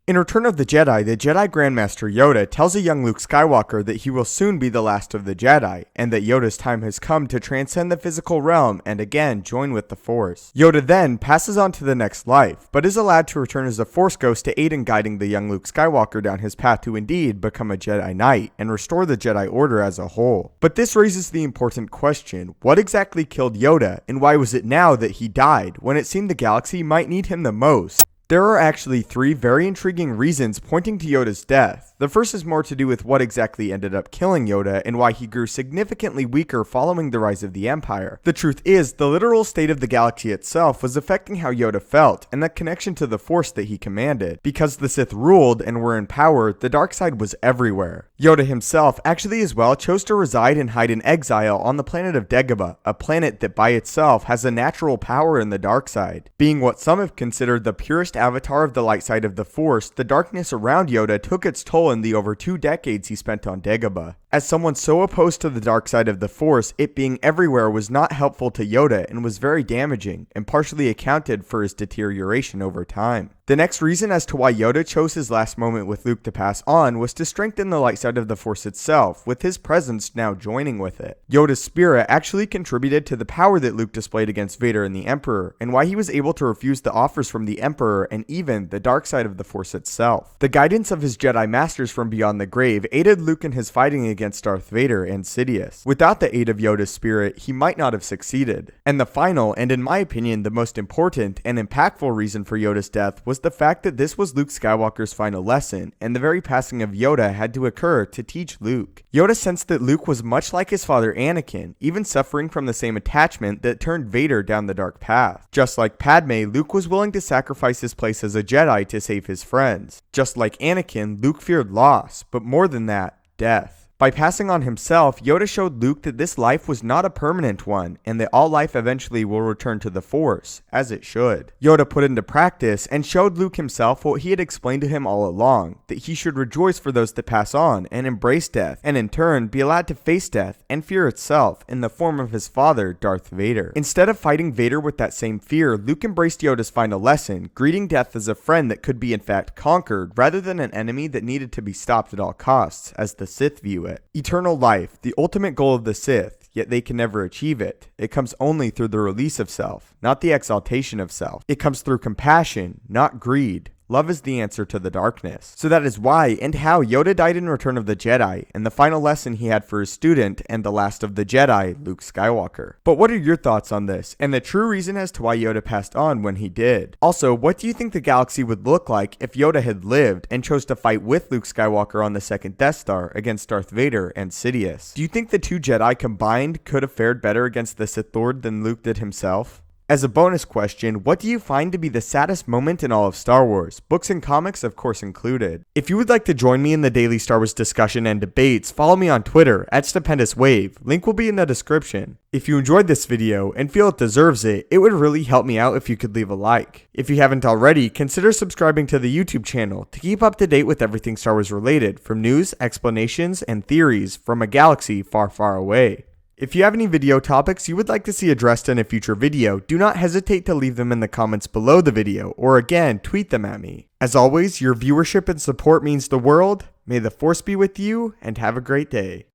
In Return of the Jedi Grandmaster Yoda tells a young Luke Skywalker that he will soon be the last of the Jedi, and that Yoda's time has come to transcend the physical realm and again join with the Force. Yoda then passes on to the next life, but is allowed to return as a Force ghost to aid in guiding the young Luke Skywalker down his path to indeed become a Jedi Knight and restore the Jedi Order as a whole. But this raises the important question, what exactly killed Yoda, and why was it now that he died, when it seemed the galaxy might need him the most? There are actually three very intriguing reasons pointing to Yoda's death. The first is more to do with what exactly ended up killing Yoda and why he grew significantly weaker following the rise of the Empire. The truth is, the literal state of the galaxy itself was affecting how Yoda felt and the connection to the Force that he commanded. Because the Sith ruled and were in power, the dark side was everywhere. Yoda himself actually as well chose to reside and hide in exile on the planet of Dagobah, a planet that by itself has a natural power in the dark side. Being what some have considered the purest avatar of the light side of the Force, the darkness around Yoda took its toll in the over 2 decades he spent on Dagobah. As someone so opposed to the dark side of the Force, it being everywhere was not helpful to Yoda and was very damaging, and partially accounted for his deterioration over time. The next reason as to why Yoda chose his last moment with Luke to pass on was to strengthen the light side of the Force itself, with his presence now joining with it. Yoda's spirit actually contributed to the power that Luke displayed against Vader and the Emperor, and why he was able to refuse the offers from the Emperor and even the dark side of the Force itself. The guidance of his Jedi Masters from beyond the grave aided Luke in his fighting against Darth Vader and Sidious. Without the aid of Yoda's spirit, he might not have succeeded. And the final, and in my opinion the most important and impactful reason for Yoda's death was the fact that this was Luke Skywalker's final lesson, and the very passing of Yoda had to occur to teach Luke. Yoda sensed that Luke was much like his father Anakin, even suffering from the same attachment that turned Vader down the dark path. Just like Padme, Luke was willing to sacrifice his place as a Jedi to save his friends. Just like Anakin, Luke feared loss, but more than that, death. By passing on himself, Yoda showed Luke that this life was not a permanent one, and that all life eventually will return to the Force, as it should. Yoda put into practice and showed Luke himself what he had explained to him all along, that he should rejoice for those that pass on and embrace death, and in turn be allowed to face death and fear itself in the form of his father, Darth Vader. Instead of fighting Vader with that same fear, Luke embraced Yoda's final lesson, greeting death as a friend that could be in fact conquered, rather than an enemy that needed to be stopped at all costs, as the Sith view it. Eternal life, the ultimate goal of the Sith, yet they can never achieve it. It comes only through the release of self, not the exaltation of self. It comes through compassion, not greed. Love is the answer to the darkness. So that is why and how Yoda died in Return of the Jedi, and the final lesson he had for his student and the last of the Jedi, Luke Skywalker. But what are your thoughts on this, and the true reason as to why Yoda passed on when he did? Also, what do you think the galaxy would look like if Yoda had lived and chose to fight with Luke Skywalker on the second Death Star against Darth Vader and Sidious? Do you think the two Jedi combined could have fared better against the Sith Lord than Luke did himself? As a bonus question, what do you find to be the saddest moment in all of Star Wars? Books and comics, of course, included. If you would like to join me in the daily Star Wars discussion and debates, follow me on Twitter @StupendousWave. Link will be in the description. If you enjoyed this video and feel it deserves it, it would really help me out if you could leave a like. If you haven't already, consider subscribing to the YouTube channel to keep up to date with everything Star Wars related, from news, explanations, and theories from a galaxy far, far away. If you have any video topics you would like to see addressed in a future video, do not hesitate to leave them in the comments below the video, or again, tweet them at me. As always, your viewership and support means the world. May the Force be with you, and have a great day.